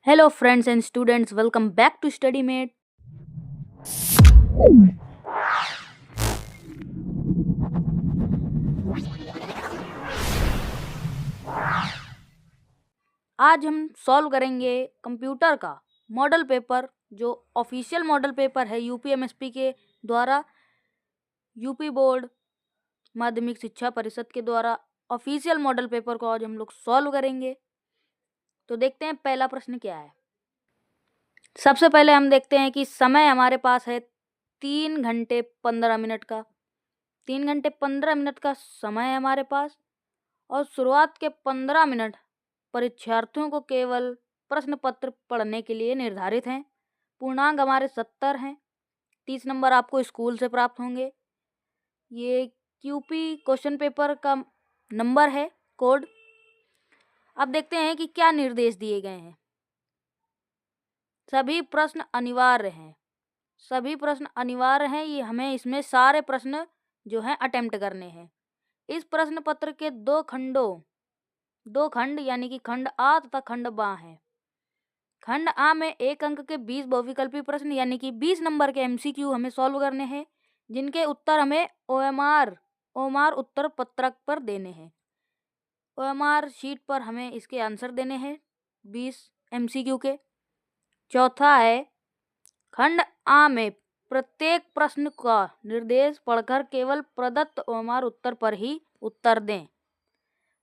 Hello, friends and students. Welcome back to StudyMate. आज हम solve करेंगे कंप्यूटर का मॉडल पेपर, जो ऑफिशियल मॉडल पेपर है यूपीएमएसपी के द्वारा, यूपी बोर्ड माध्यमिक शिक्षा परिषद के द्वारा ऑफिशियल मॉडल पेपर को आज हम लोग सॉल्व करेंगे। तो देखते हैं पहला प्रश्न क्या है। सबसे पहले हम देखते हैं कि समय हमारे पास है 3 घंटे 15 मिनट का। 3 घंटे 15 मिनट का समय है हमारे पास, और शुरुआत के 15 मिनट परीक्षार्थियों को केवल प्रश्न पत्र पढ़ने के लिए निर्धारित हैं। पूर्णांक हमारे 70 हैं। 30 नंबर आपको स्कूल से प्राप्त होंगे। ये क्यूपी क्वेश्चन पेपर का नंबर है, कोड। अब देखते हैं कि क्या निर्देश दिए गए हैं। सभी प्रश्न अनिवार्य हैं। सभी प्रश्न अनिवार्य हैं। ये हमें इसमें सारे प्रश्न जो हैं अटेम्प्ट करने हैं। इस प्रश्न पत्र के दो खंड यानी कि खंड आ तथा खंड बा हैं। खंड आ में 1 अंक के 20 बहुविकल्पी प्रश्न यानी कि 20 नंबर के एमसीक्यू हमें सॉल्व करने हैं, जिनके उत्तर हमें ओएमआर उत्तर पत्रक पर देने हैं। ओएमआर शीट पर हमें इसके आंसर देने हैं 20 एमसीक्यू के। चौथा है, खंड आ में प्रत्येक प्रश्न का निर्देश पढ़कर केवल प्रदत्त ओएमआर उत्तर पर ही उत्तर दें।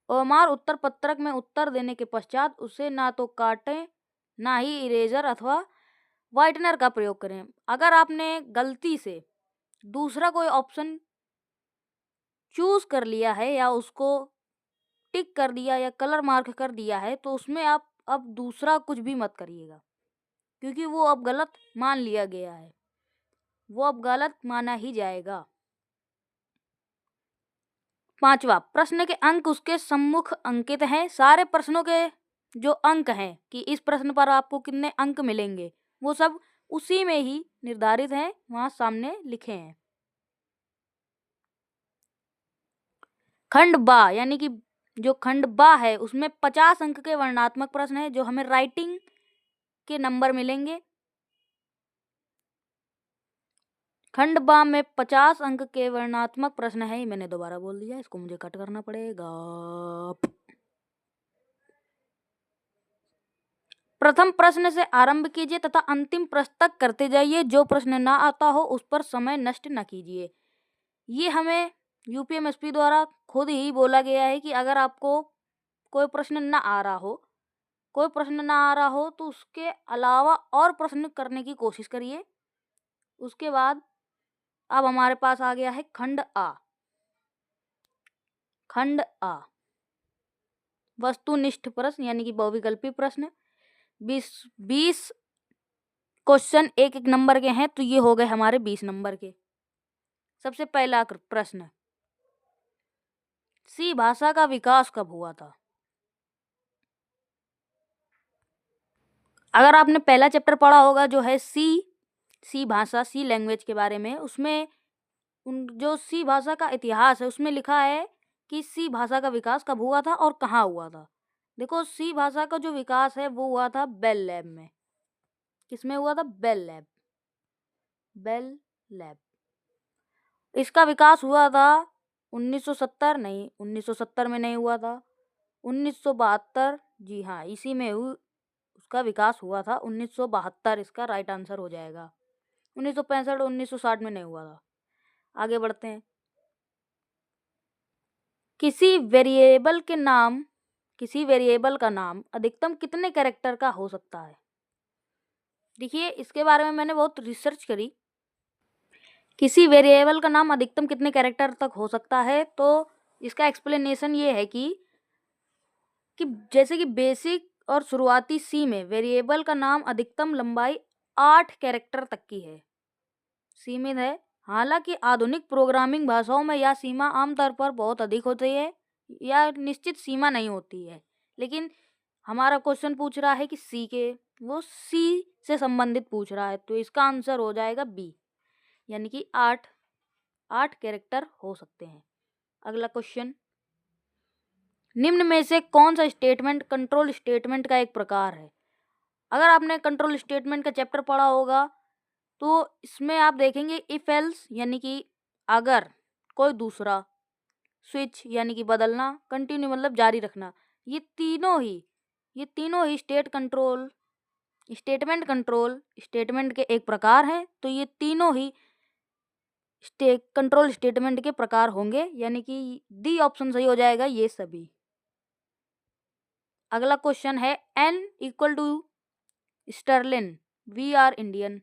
ओएमआर उत्तर पत्रक में उत्तर देने के पश्चात उसे ना तो काटें, ना ही इरेजर अथवा व्हाइटनर का प्रयोग करें। अगर आपने गलती से दूसरा कोई ऑप्शन चूज कर लिया है या उसको टिक कर दिया या कलर मार्क कर दिया है, तो उसमें आप अब दूसरा कुछ भी मत करिएगा, क्योंकि वो अब गलत मान लिया गया है। वो अब गलत माना ही जाएगा। पांचवा, प्रश्न के अंक उसके सम्मुख अंकित हैं। सारे प्रश्नों के जो अंक हैं कि इस प्रश्न पर आपको कितने अंक मिलेंगे, वो सब उसी में ही निर्धारित हैं, वहां सामने लिखे हैं। खंड बा यानी कि जो खंड बा है उसमें 50 अंक के वर्णनात्मक प्रश्न है, जो हमें राइटिंग के नंबर मिलेंगे। खंड बा में 50 अंक के वर्णनात्मक प्रश्न है। मैंने दोबारा बोल दिया, इसको मुझे कट करना पड़ेगा। प्रथम प्रश्न से आरंभ कीजिए तथा अंतिम प्रश्न तक करते जाइए। जो प्रश्न ना आता हो उस पर समय नष्ट न कीजिए। ये हमें यूपीएमएसपी द्वारा खुद ही बोला गया है कि अगर आपको कोई प्रश्न ना आ रहा हो तो उसके अलावा और प्रश्न करने की कोशिश करिए। उसके बाद अब हमारे पास आ गया है खंड आ। खंड आ वस्तुनिष्ठ प्रश्न यानी कि बहुविकल्पी प्रश्न। 20 क्वेश्चन एक नंबर के हैं, तो ये हो गए हमारे 20 नंबर के। सबसे पहला प्रश्न, सी भाषा का विकास कब हुआ था? अगर आपने पहला चैप्टर पढ़ा होगा जो है सी भाषा, सी लैंग्वेज के बारे में, उसमें जो सी भाषा का इतिहास है उसमें लिखा है कि सी भाषा का विकास कब हुआ था और कहाँ हुआ था। देखो, सी भाषा का जो विकास है वो हुआ था बेल लैब में। किसमें हुआ था? Bell lab. इसका विकास हुआ था 1970 नहीं, 1970 में नहीं हुआ था, 1972। जी हाँ, इसी में उसका विकास हुआ था 1972। इसका राइट आंसर हो जाएगा। 1965 और 1960 में नहीं हुआ था। आगे बढ़ते हैं। किसी वेरिएबल का नाम अधिकतम कितने कैरेक्टर का हो सकता है? देखिए, इसके बारे में मैंने बहुत रिसर्च करी। किसी वेरिएबल का नाम अधिकतम कितने कैरेक्टर तक हो सकता है, तो इसका एक्सप्लेनेशन ये है कि जैसे कि बेसिक और शुरुआती सी में वेरिएबल का नाम अधिकतम लंबाई 8 कैरेक्टर तक की है, सीमित है। हालांकि आधुनिक प्रोग्रामिंग भाषाओं में यह सीमा आमतौर पर बहुत अधिक होती है या निश्चित सीमा नहीं होती है। लेकिन हमारा क्वेश्चन पूछ रहा है कि वो सी से संबंधित पूछ रहा है, तो इसका आंसर हो जाएगा बी, यानी कि 8 कैरेक्टर हो सकते हैं। अगला क्वेश्चन, निम्न में से कौन सा स्टेटमेंट कंट्रोल स्टेटमेंट का एक प्रकार है? अगर आपने कंट्रोल स्टेटमेंट का चैप्टर पढ़ा होगा तो इसमें आप देखेंगे इफ एल्स यानी कि अगर, कोई दूसरा, स्विच यानी कि बदलना, कंटिन्यू मतलब जारी रखना, ये तीनों ही स्टेटमेंट कंट्रोल स्टेटमेंट के एक प्रकार हैं। तो ये तीनों ही कंट्रोल स्टेटमेंट के प्रकार होंगे, यानी कि डी ऑप्शन सही हो जाएगा ये सभी। अगला क्वेश्चन है N equal to strlen, we are Indian.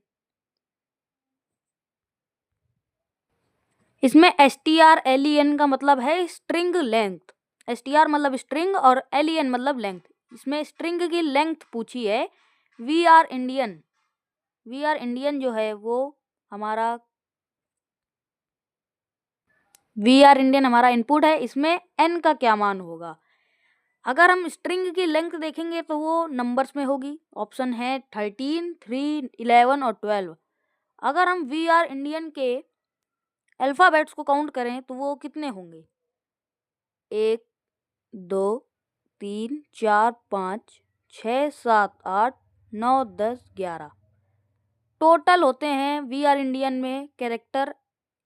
इसमें STRLEN का मतलब है स्ट्रिंग लेंथ। STR मतलब स्ट्रिंग और LEN मतलब लेंथ। इसमें स्ट्रिंग की लेंथ पूछी है। वी आर इंडियन जो है वो हमारा हमारा इनपुट है। इसमें N का क्या मान होगा? अगर हम स्ट्रिंग की लेंथ देखेंगे तो वो नंबर्स में होगी। ऑप्शन है 13, 3, 11 और 12। अगर हम वी आर इंडियन के अल्फ़ाबेट्स को काउंट करें तो वो कितने होंगे? 1, 2, 3, 4, 5, 6, 7, 8, 9, 10, 11 टोटल होते हैं वी आर इंडियन में कैरेक्टर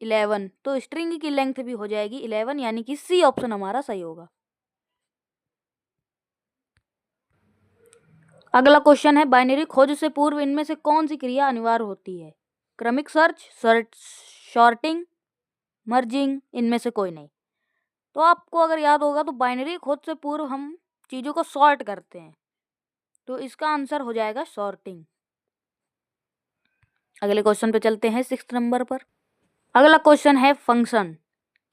11। तो स्ट्रिंग की लेंथ भी हो जाएगी 11, यानी कि सी ऑप्शन हमारा सही होगा। अगला क्वेश्चन है बाइनरी खोज से पूर्व इनमें से कौन सी क्रिया अनिवार्य होती है? क्रमिक सर्च, शॉर्टिंग, मर्जिंग, इनमें से कोई नहीं। तो आपको अगर याद होगा तो बाइनरी खोज से पूर्व हम चीज़ों को सॉर्ट करते हैं, तो इसका आंसर हो जाएगा शॉर्टिंग। अगले क्वेश्चन पे चलते हैं 6 नंबर पर। अगला क्वेश्चन है फंक्शन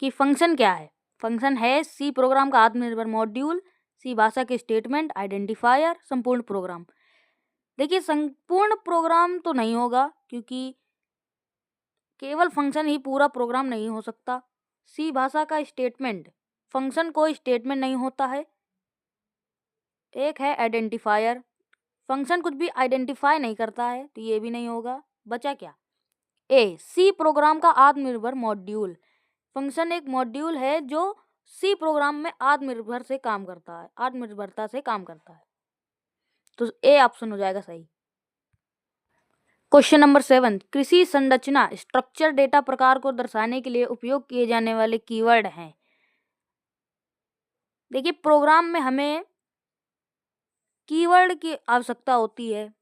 कि फंक्शन क्या है? फंक्शन है सी प्रोग्राम का आत्मनिर्भर मॉड्यूल, सी भाषा के स्टेटमेंट, आइडेंटिफायर, संपूर्ण प्रोग्राम। देखिए संपूर्ण प्रोग्राम तो नहीं होगा, क्योंकि केवल फंक्शन ही पूरा प्रोग्राम नहीं हो सकता। सी भाषा का स्टेटमेंट, फंक्शन कोई स्टेटमेंट नहीं होता है। एक है आइडेंटिफायर, फंक्शन कुछ भी आइडेंटिफाई नहीं करता है, तो ये भी नहीं होगा। बचा क्या? ए, सी प्रोग्राम का आत्मनिर्भर मॉड्यूल। फंक्शन एक मॉड्यूल है जो सी प्रोग्राम में आत्मनिर्भरता से काम करता है। तो ए ऑप्शन हो जाएगा सही। क्वेश्चन नंबर 7, कृषि संरचना स्ट्रक्चर डेटा प्रकार को दर्शाने के लिए उपयोग किए जाने वाले कीवर्ड हैं। देखिए प्रोग्राम में हमें कीवर्ड की आवश्यकता होती है।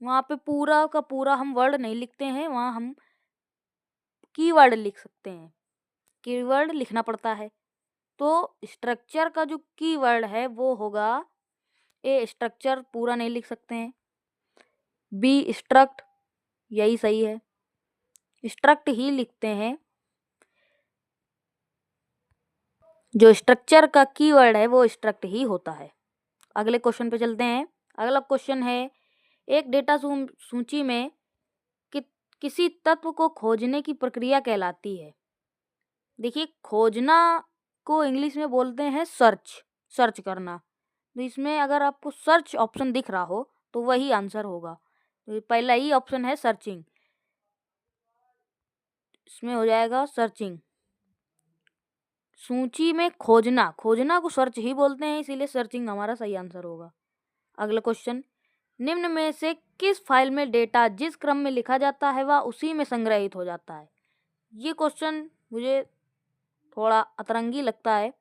वहाँ पे पूरा का पूरा हम वर्ड नहीं लिखते हैं, वहाँ हम कीवर्ड लिख सकते हैं, कीवर्ड लिखना पड़ता है। तो स्ट्रक्चर का जो कीवर्ड है वो होगा ए, स्ट्रक्चर पूरा नहीं लिख सकते हैं। बी, स्ट्रक्ट, यही सही है, स्ट्रक्ट ही लिखते हैं। जो स्ट्रक्चर का कीवर्ड है वो स्ट्रक्ट ही होता है। अगले क्वेश्चन पे चलते हैं। अगला क्वेश्चन है एक डेटा सूची में किसी तत्व को खोजने की प्रक्रिया कहलाती है। देखिए खोजना को इंग्लिश में बोलते हैं सर्च करना। तो इसमें अगर आपको सर्च ऑप्शन दिख रहा हो तो वही आंसर होगा। तो पहला ही ऑप्शन है सर्चिंग, इसमें हो जाएगा सर्चिंग। सूची में खोजना को सर्च ही बोलते हैं, इसीलिए सर्चिंग हमारा सही आंसर होगा। अगला क्वेश्चन, निम्न में से किस फाइल में डेटा जिस क्रम में लिखा जाता है वह उसी में संग्रहित हो जाता है? ये क्वेश्चन मुझे थोड़ा अतरंगी लगता है।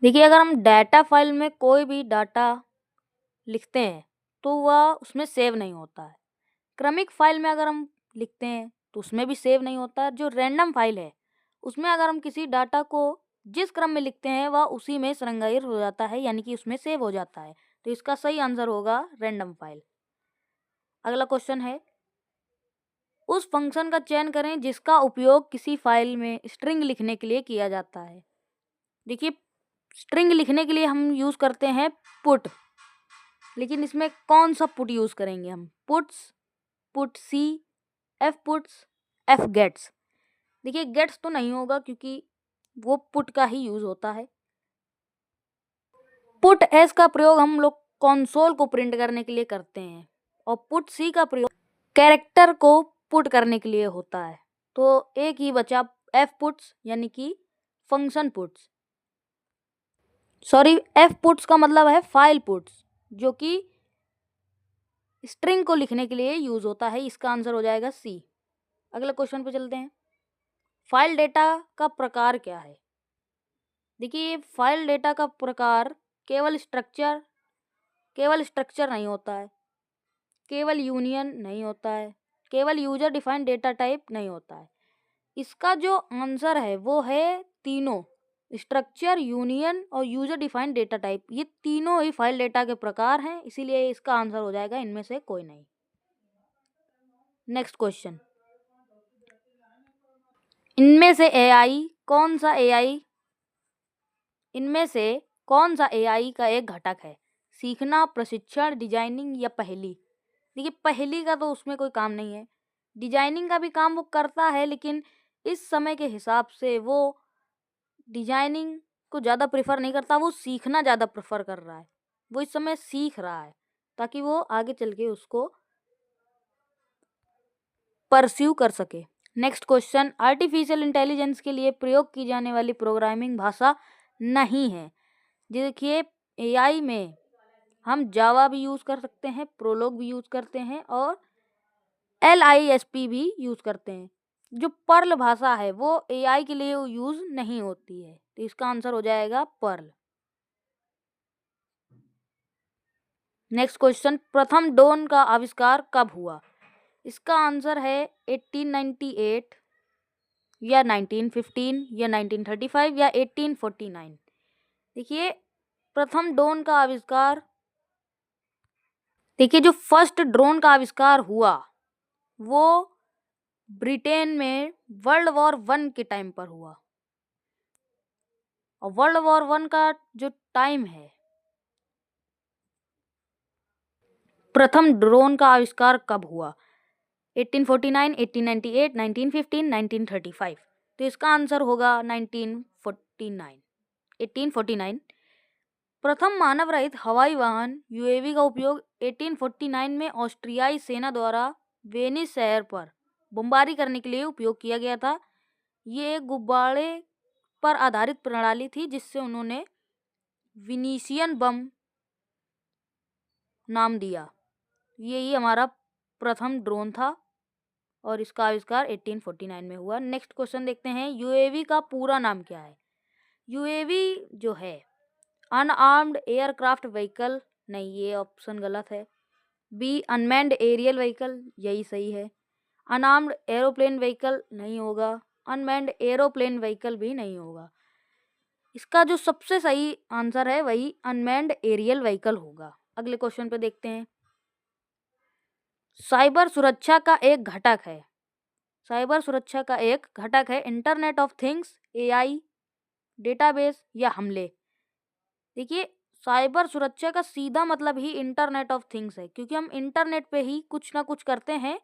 देखिए अगर हम डाटा फाइल में कोई भी डाटा लिखते हैं तो वह उसमें सेव नहीं होता है। क्रमिक फाइल में अगर हम लिखते हैं तो उसमें भी सेव नहीं होता है। जो रैंडम फाइल है उसमें अगर हम किसी डाटा को जिस क्रम में लिखते हैं वह उसी में संग्रहित हो जाता है, यानी कि उसमें सेव हो जाता है। तो इसका सही आंसर होगा रैंडम फाइल। अगला क्वेश्चन है उस फंक्शन का चयन करें जिसका उपयोग किसी फाइल में स्ट्रिंग लिखने के लिए किया जाता है। देखिए स्ट्रिंग लिखने के लिए हम यूज़ करते हैं पुट, लेकिन इसमें कौन सा पुट यूज़ करेंगे हम? पुट सी, एफ पुट्स, एफ गेट्स। देखिए गेट्स तो नहीं होगा क्योंकि वो पुट का ही यूज़ होता है। पुट एस का प्रयोग हम लोग कंसोल को प्रिंट करने के लिए करते हैं, और पुट सी का प्रयोग कैरेक्टर को पुट करने के लिए होता है। तो एक ही बचा एफ पुट्स, यानी कि function puts. Sorry, F puts का मतलब है फाइल पुट्स, जो कि स्ट्रिंग को लिखने के लिए यूज होता है। इसका आंसर हो जाएगा सी। अगले क्वेश्चन पे चलते हैं। फाइल डेटा का प्रकार क्या है? देखिए, फाइल डेटा का प्रकार केवल स्ट्रक्चर नहीं होता है, केवल यूनियन नहीं होता है, केवल यूजर डिफाइंड डेटा टाइप नहीं होता है। इसका जो आंसर है वो है तीनों, स्ट्रक्चर, यूनियन और यूजर डिफाइंड डेटा टाइप। ये तीनों ही फाइल डेटा के प्रकार हैं, इसीलिए इसका आंसर हो जाएगा इनमें से कोई नहीं। नेक्स्ट क्वेश्चन, इनमें से कौन सा एआई का एक घटक है? सीखना, प्रशिक्षण, डिजाइनिंग या पहेली? देखिए, पहेली का तो उसमें कोई काम नहीं है, डिजाइनिंग का भी काम वो करता है, लेकिन इस समय के हिसाब से वो डिजाइनिंग को ज़्यादा प्रेफर नहीं करता, वो सीखना ज़्यादा प्रेफर कर रहा है। वो इस समय सीख रहा है ताकि वो आगे चल के उसको परस्यू कर सके। नेक्स्ट क्वेश्चन, आर्टिफिशियल इंटेलिजेंस के लिए प्रयोग की जाने वाली प्रोग्रामिंग भाषा नहीं है। देखिए, एआई में हम जावा भी यूज़ कर सकते हैं, प्रोलोग भी यूज़ करते हैं और LISP भी यूज़ करते हैं। जो पर्ल भाषा है वो एआई के लिए यूज़ नहीं होती है, तो इसका आंसर हो जाएगा पर्ल। नेक्स्ट क्वेश्चन, प्रथम ड्रोन का आविष्कार कब हुआ? इसका आंसर है 1898 या 1915 या 1935 या 1849। देखिए, प्रथम ड्रोन का आविष्कार, देखिए जो फर्स्ट ड्रोन का आविष्कार हुआ वो ब्रिटेन में वर्ल्ड वॉर 1 के टाइम पर हुआ। और वर्ल्ड वॉर 1 का जो टाइम है, प्रथम ड्रोन का आविष्कार कब हुआ? 1849, 1898, 1915, 1935। तो इसका आंसर होगा 1849। प्रथम मानव रहित हवाई वाहन यूएवी का उपयोग 1849 में ऑस्ट्रियाई सेना द्वारा वेनिस शहर पर बमबारी करने के लिए उपयोग किया गया था। ये एक गुब्बारे पर आधारित प्रणाली थी जिससे उन्होंने विनीसियन बम नाम दिया। यही हमारा प्रथम ड्रोन था और इसका आविष्कार 1849 में हुआ। नेक्स्ट क्वेश्चन देखते हैं, यूएवी का पूरा नाम क्या है? यूएवी जो है अनआर्म्ड एयरक्राफ्ट व्हीकल, नहीं ये ऑप्शन गलत है। बी अनमैन्ड एरियल व्हीकल, यही सही है। अनआर्म्ड एरोप्लेन व्हीकल नहीं होगा, अनमैन्ड एरोप्लेन व्हीकल भी नहीं होगा। इसका जो सबसे सही आंसर है वही अनमैन्ड एरियल व्हीकल होगा। अगले क्वेश्चन पे देखते हैं, साइबर सुरक्षा का एक घटक है। साइबर सुरक्षा का एक घटक है internet of things, AI, database या हमले। देखिए, साइबर सुरक्षा का सीधा मतलब ही इंटरनेट ऑफ थिंग्स है, क्योंकि हम इंटरनेट पे ही कुछ ना कुछ करते हैं,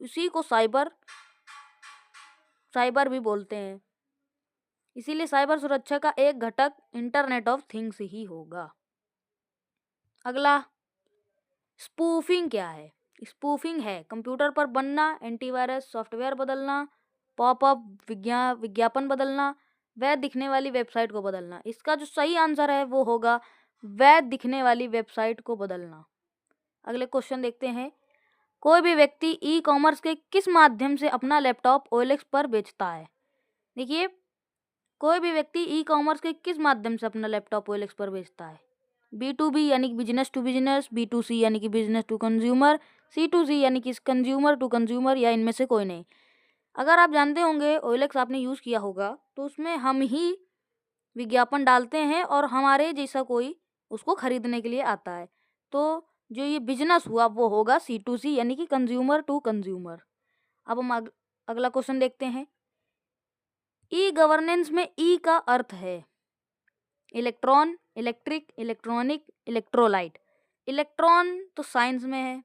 उसी को साइबर भी बोलते हैं। इसीलिए साइबर सुरक्षा का एक घटक इंटरनेट ऑफ थिंग्स ही होगा। अगला, स्पूफिंग क्या है? स्पूफिंग है कंप्यूटर पर बनना, एंटीवायरस सॉफ्टवेयर बदलना, पॉपअप विज्ञापन बदलना, वैध दिखने वाली वेबसाइट को बदलना। इसका जो सही आंसर है वो होगा वैध दिखने वाली वेबसाइट को बदलना। अगले क्वेश्चन देखते हैं, कोई भी व्यक्ति ई कॉमर्स के किस माध्यम से अपना लैपटॉप OLX पर बेचता है? देखिए, कोई भी व्यक्ति ई कॉमर्स के किस माध्यम से अपना लैपटॉप OLX पर बेचता है? B2B यानी कि बिजनेस टू बिजनेस, B2C यानी कि बिजनेस टू कंज्यूमर, C2C यानी कि कंज्यूमर टू कंज्यूमर, या इनमें से कोई नहीं। अगर आप जानते होंगे OLX आपने यूज़ किया होगा, तो उसमें हम ही विज्ञापन डालते हैं और हमारे जैसा कोई उसको खरीदने के लिए आता है। तो जो ये बिजनेस हुआ वो होगा C2C यानी कि कंज्यूमर टू कंज्यूमर। अब हम अगला क्वेश्चन देखते हैं, ई गवर्नेंस में ई का अर्थ है electron, electric, electronic, electrolyte. Electron तो साइंस में है,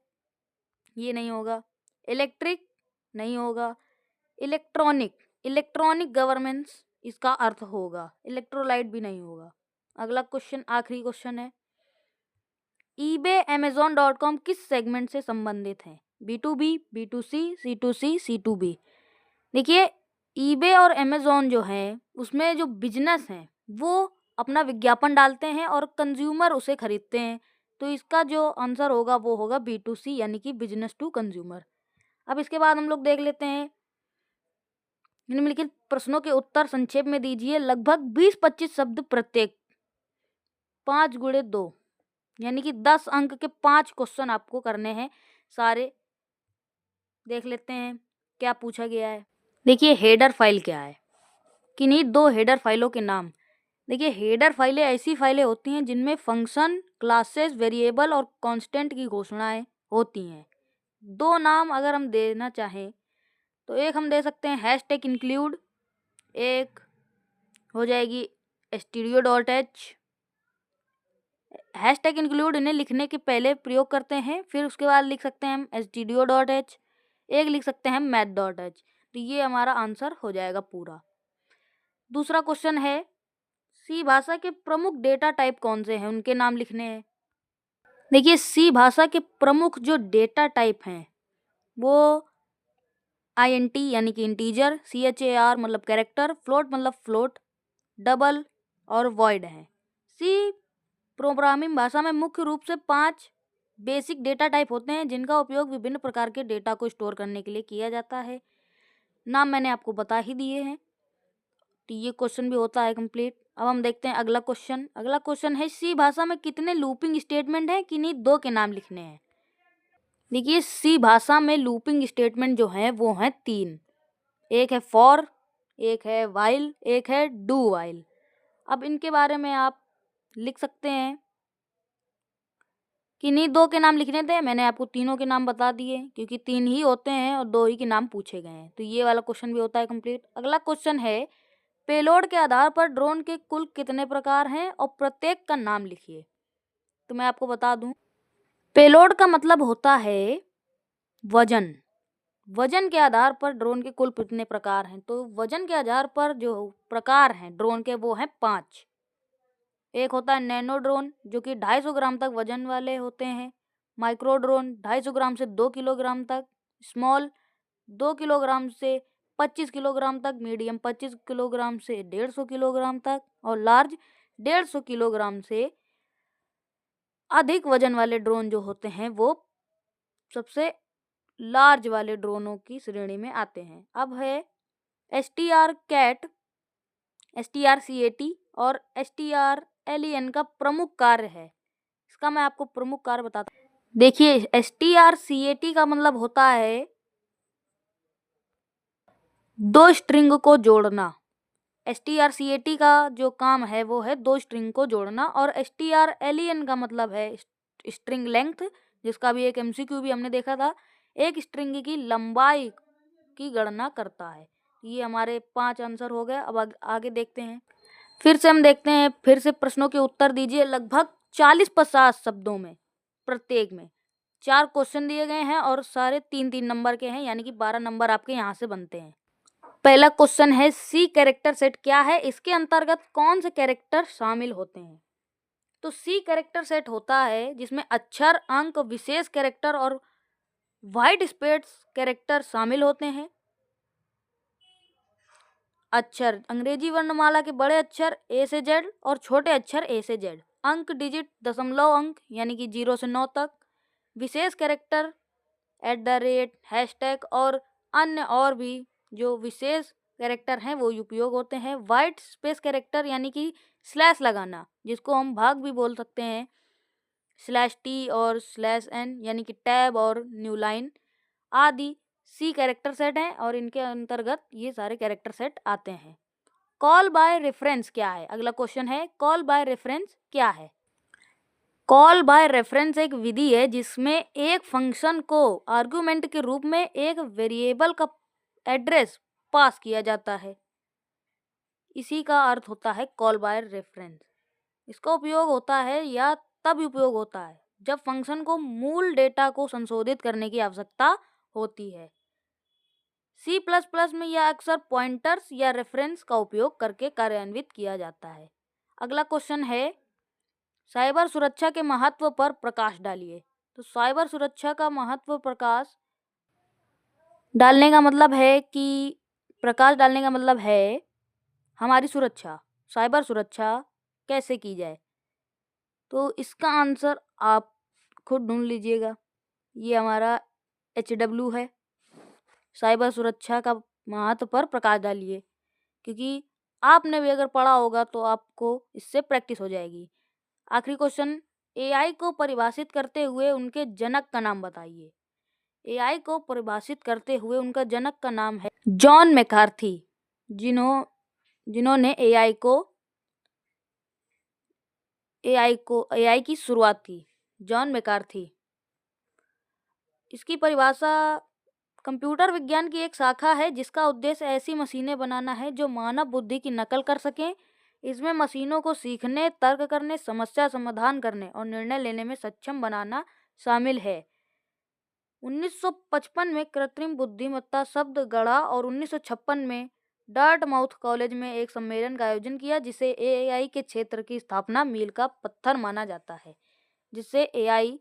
ये नहीं होगा। इलेक्ट्रिक नहीं होगा। इलेक्ट्रॉनिक गवर्नेंस इसका अर्थ होगा। इलेक्ट्रोलाइट भी नहीं होगा। अगला क्वेश्चन, आखिरी क्वेश्चन है, eBay Amazon.com किस सेगमेंट से संबंधित है? B2B, B2C, C2C, C2B। देखिए, eBay और Amazon जो हैं उसमें जो बिजनेस हैं वो अपना विज्ञापन डालते हैं और कंज्यूमर उसे खरीदते हैं। तो इसका जो आंसर होगा वो होगा B2C यानी कि बिजनेस टू कंज्यूमर। अब इसके बाद हम लोग देख लेते हैं निम्नलिखित प्रश्नों के उत्तर संक्षेप में दीजिए। लगभग 20-25 शब्द प्रत्येक, 5 गुणे 2 यानी कि 10 अंक के 5 क्वेश्चन आपको करने हैं सारे। देख लेते हैं क्या पूछा गया है। देखिए हेडर फाइल क्या है, किन्हीं 2 हेडर फाइलों के नाम। देखिए हेडर फाइलें ऐसी फाइलें होती हैं जिनमें फंक्शन, क्लासेस, वेरिएबल और कांस्टेंट की घोषणाएं होती हैं। 2 नाम अगर हम देना चाहें तो एक हम दे सकते हैं हैशटैग इंक्लूड, एक हो जाएगी studio.h। हैशटैग इंक्लूड इन्हें लिखने के पहले प्रयोग करते हैं, फिर उसके बाद लिख सकते हैं हम studio.h, एक लिख सकते हैं math.h। तो ये हमारा आंसर हो जाएगा पूरा। दूसरा क्वेश्चन है सी भाषा के प्रमुख डेटा टाइप कौन से हैं, उनके नाम लिखने हैं। देखिए सी भाषा के प्रमुख जो डेटा टाइप हैं वो INT यानी कि इंटीजर, CHAR मतलब कैरेक्टर, फ्लोट मतलब फ्लोट, डबल और वॉइड है। सी प्रोग्रामिंग भाषा में मुख्य रूप से 5 बेसिक डेटा टाइप होते हैं जिनका उपयोग विभिन्न प्रकार के डेटा को स्टोर करने के लिए किया जाता है। नाम मैंने आपको बता ही दिए हैं, तो ये क्वेश्चन भी होता है कंप्लीट। अब हम देखते हैं अगला क्वेश्चन। अगला क्वेश्चन है सी भाषा में कितने लूपिंग स्टेटमेंट हैं, किन्हीं 2 के नाम लिखने हैं। देखिए सी भाषा में लूपिंग स्टेटमेंट जो हैं वो हैं 3, एक है फॉर, एक है वाइल, एक है डू वाइल। अब इनके बारे में आप लिख सकते हैं, किन्हीं 2 के नाम लिखने थे, मैंने आपको तीनों के नाम बता दिए क्योंकि 3 ही होते हैं और 2 ही के नाम पूछे गए हैं। तो ये वाला क्वेश्चन भी होता है कंप्लीट। अगला क्वेश्चन है पेलोड के आधार पर ड्रोन के कुल कितने प्रकार हैं और प्रत्येक का नाम लिखिए। तो मैं आपको बता दूं, पेलोड का मतलब होता है वजन। वजन के आधार पर ड्रोन के कुल कितने प्रकार हैं, तो वजन के आधार पर जो प्रकार हैं ड्रोन के वो हैं 5। एक होता है नैनो ड्रोन जो कि 250 ग्राम तक वजन वाले होते हैं, माइक्रो ड्रोन 250 ग्राम से 2 किलोग्राम तक, स्मॉल 2 किलोग्राम से 25 किलोग्राम तक, मीडियम 25 किलोग्राम से 150 किलोग्राम तक और लार्ज 150 किलोग्राम से अधिक वजन वाले ड्रोन जो होते हैं वो सबसे लार्ज वाले ड्रोनों की श्रेणी में आते हैं। अब है STR-CAT, STR-CAT और STR-LEN का प्रमुख कार्य है। इसका मैं आपको प्रमुख कार्य बताता हूँ। देखिए STR-CAT का मतलब होता है 2 स्ट्रिंग को जोड़ना। STR-CAT का जो काम है वो है 2 स्ट्रिंग को जोड़ना और STR-LEN का मतलब है स्ट्रिंग लेंथ, जिसका भी एक MCQ भी हमने देखा था, एक स्ट्रिंग की लंबाई की गणना करता है। ये हमारे 5 आंसर हो गए। अब आगे देखते हैं, फिर से हम देखते हैं, फिर से प्रश्नों के उत्तर दीजिए। लगभग 40-50 शब्दों में प्रत्येक में 4 क्वेश्चन दिए गए हैं और सारे 3-3 नंबर के हैं, यानी कि 12 नंबर आपके यहाँ से बनते हैं। पहला क्वेश्चन है सी कैरेक्टर सेट क्या है, इसके अंतर्गत कौन से कैरेक्टर शामिल होते हैं। तो सी कैरेक्टर सेट होता है जिसमें अक्षर, अंक, विशेष कैरेक्टर और व्हाइट स्पेस कैरेक्टर शामिल होते हैं। अक्षर अंग्रेजी वर्णमाला के बड़े अक्षर A से Z और छोटे अक्षर A से Z। अंक डिजिट दशमलव अंक यानी कि 0 से 9 तक। विशेष कैरेक्टर @ हैशटैग और अन्य और भी जो विशेष कैरेक्टर हैं वो उपयोग होते हैं। वाइट स्पेस कैरेक्टर यानी कि स्लैश लगाना, जिसको हम भाग भी बोल सकते हैं, /T और /N यानी कि टैब और न्यू लाइन आदि सी कैरेक्टर सेट हैं और इनके अंतर्गत ये सारे कैरेक्टर सेट आते हैं। कॉल बाय रेफरेंस क्या है, अगला क्वेश्चन है कॉल बाय रेफरेंस क्या है। कॉल बाय रेफरेंस एक विधि है जिसमें एक फंक्शन को आर्गुमेंट के रूप में एक वेरिएबल का एड्रेस पास किया जाता है। इसी का अर्थ होता है कॉल बाय रेफरेंस। इसका उपयोग होता है या तब उपयोग होता है जब फंक्शन को मूल डेटा को संशोधित करने की आवश्यकता होती है। C++ में यह अक्सर पॉइंटर्स या रेफरेंस का उपयोग करके कार्यान्वित किया जाता है। अगला क्वेश्चन है साइबर सुरक्षा के महत्व पर प्रकाश डालिए। तो साइबर सुरक्षा का महत्व प्रकाश डालने का मतलब है कि हमारी सुरक्षा, साइबर सुरक्षा कैसे की जाए। तो इसका आंसर आप खुद ढूंढ लीजिएगा। ये हमारा HW है। साइबर सुरक्षा का महत्व पर प्रकाश डालिए, क्योंकि आपने भी अगर पढ़ा होगा तो आपको इससे प्रैक्टिस हो जाएगी। आखिरी क्वेश्चन, AI को परिभाषित करते हुए उनके जनक का नाम बताइए। AI को परिभाषित करते हुए उनका जनक का नाम है जॉन मैकार्थी, जिन्होंने AI की शुरुआत की। John McCarthy. इसकी परिभाषा, कंप्यूटर विज्ञान की एक शाखा है जिसका उद्देश्य ऐसी मशीनें बनाना है जो मानव बुद्धि की नकल कर सकें। इसमें मशीनों को सीखने, तर्क करने, समस्या समाधान करने और निर्णय लेने में सक्षम बनाना शामिल है। 1955 में कृत्रिम बुद्धिमत्ता शब्द गढ़ा और 1956 में डार्टमाउथ कॉलेज में एक सम्मेलन का आयोजन किया, जिसे AI के क्षेत्र की स्थापना मील का पत्थर माना जाता है, जिससे AI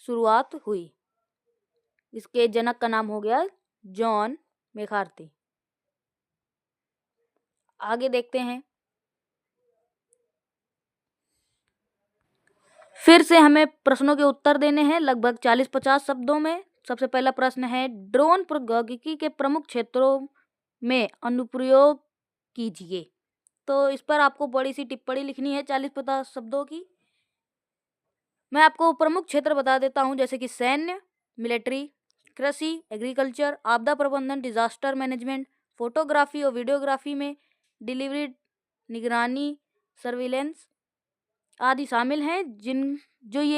शुरुआत हुई। इसके जनक का नाम हो गया जॉन मैकार्थी। आगे देखते हैं। फिर से हमें प्रश्नों के उत्तर देने हैं लगभग 40-50 शब्दों में। सबसे पहला प्रश्न है, ड्रोन प्रौद्योगिकी के प्रमुख क्षेत्रों में अनुप्रयोग कीजिए। तो इस पर आपको बड़ी सी टिप्पणी लिखनी है 40-50 शब्दों की। मैं आपको प्रमुख क्षेत्र बता देता हूँ, जैसे कि सैन्य, मिलिट्री, कृषि, एग्रीकल्चर, आपदा प्रबंधन, डिजास्टर मैनेजमेंट, फोटोग्राफी और वीडियोग्राफी में डिलीवरी, निगरानी, सर्विलेंस आदि शामिल हैं।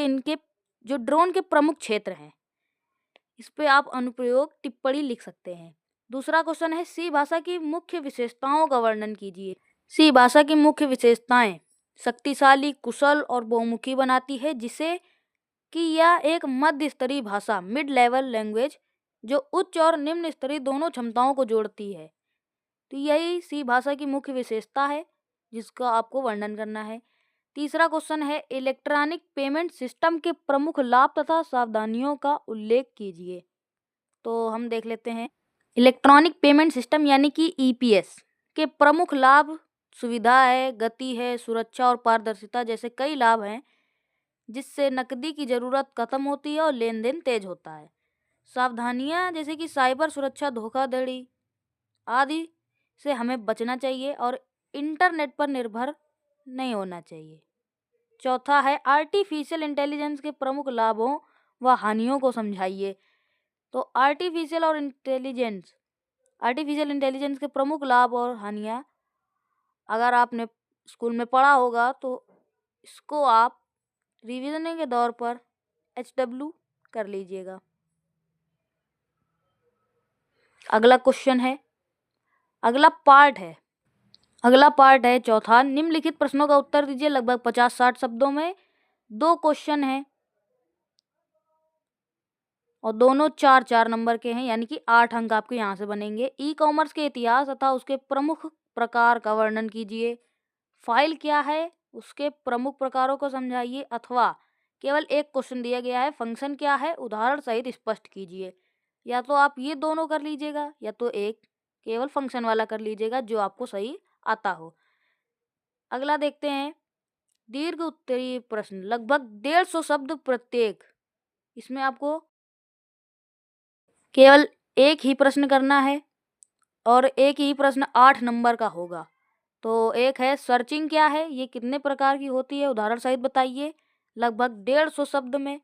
इनके जो ड्रोन के प्रमुख क्षेत्र हैं, इस पे आप अनुप्रयोग टिप्पणी लिख सकते हैं। दूसरा क्वेश्चन है, सी भाषा की मुख्य विशेषताओं का वर्णन कीजिए। सी भाषा की मुख्य विशेषताएं शक्तिशाली, कुशल और बहुमुखी बनाती है, जिसे कि यह एक मध्य स्तरीय भाषा, मिड लेवल लैंग्वेज, जो उच्च और निम्न स्तरीय दोनों क्षमताओं को जोड़ती है। तो यही सी भाषा की मुख्य विशेषता है जिसका आपको वर्णन करना है। तीसरा क्वेश्चन है, इलेक्ट्रॉनिक पेमेंट सिस्टम के प्रमुख लाभ तथा सावधानियों का उल्लेख कीजिए। तो हम देख लेते हैं। इलेक्ट्रॉनिक पेमेंट सिस्टम यानी कि EPS के प्रमुख लाभ सुविधा है, गति है, सुरक्षा और पारदर्शिता जैसे कई लाभ हैं, जिससे नकदी की जरूरत खत्म होती है और लेन देन तेज होता है। सावधानियां जैसे कि साइबर सुरक्षा, धोखाधड़ी आदि से हमें बचना चाहिए और इंटरनेट पर निर्भर नहीं होना चाहिए। चौथा है, आर्टिफिशियल इंटेलिजेंस के प्रमुख लाभों व हानियों को समझाइए। तो आर्टिफिशियल इंटेलिजेंस के प्रमुख लाभ और हानियां अगर आपने स्कूल में पढ़ा होगा तो इसको आप रिवीजन के दौर पर HW कर लीजिएगा। अगला पार्ट है चौथा, निम्नलिखित प्रश्नों का उत्तर दीजिए लगभग 50-60 शब्दों में। 2 क्वेश्चन हैं और दोनों 4-4 नंबर के हैं, यानी कि 8 अंक आपके यहाँ से बनेंगे। ई-कॉमर्स के इतिहास तथा उसके प्रमुख प्रकार का वर्णन कीजिए। फाइल क्या है, उसके प्रमुख प्रकारों को समझाइए, अथवा केवल एक क्वेश्चन दिया गया है, फंक्शन क्या है, उदाहरण सहित स्पष्ट कीजिए। या तो आप ये दोनों कर लीजिएगा या तो एक केवल फंक्शन वाला कर लीजिएगा जो आपको सही आता हो। अगला देखते हैं, दीर्घ उत्तरीय प्रश्न लगभग 150 शब्द प्रत्येक। इसमें आपको केवल एक ही प्रश्न करना है और एक ही प्रश्न 8 नंबर का होगा। तो एक है, सर्चिंग क्या है, ये कितने प्रकार की होती है, उदाहरण सहित बताइए लगभग 150 शब्द में।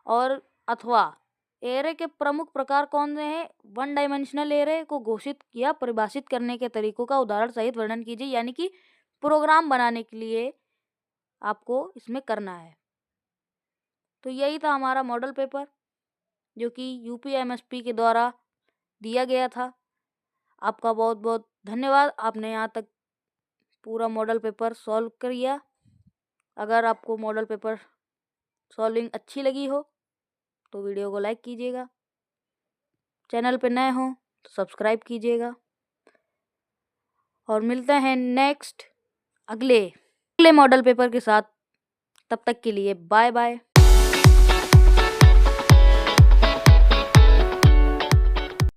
और अथवा एरे के प्रमुख प्रकार कौन से हैं, 1 डायमेंशनल एरे को घोषित या परिभाषित करने के तरीकों का उदाहरण सहित वर्णन कीजिए, यानी कि प्रोग्राम बनाने के लिए आपको इसमें करना है। तो यही था हमारा मॉडल पेपर, जो कि UPMSP के द्वारा दिया गया था। आपका बहुत बहुत धन्यवाद, आपने यहाँ तक पूरा मॉडल पेपर सॉल्व किया। अगर आपको मॉडल पेपर सॉल्विंग अच्छी लगी हो तो वीडियो को लाइक कीजिएगा, चैनल पे नए हो तो सब्सक्राइब कीजिएगा, और मिलते हैं नेक्स्ट अगले मॉडल पेपर के साथ। तब तक के लिए बाय बाय।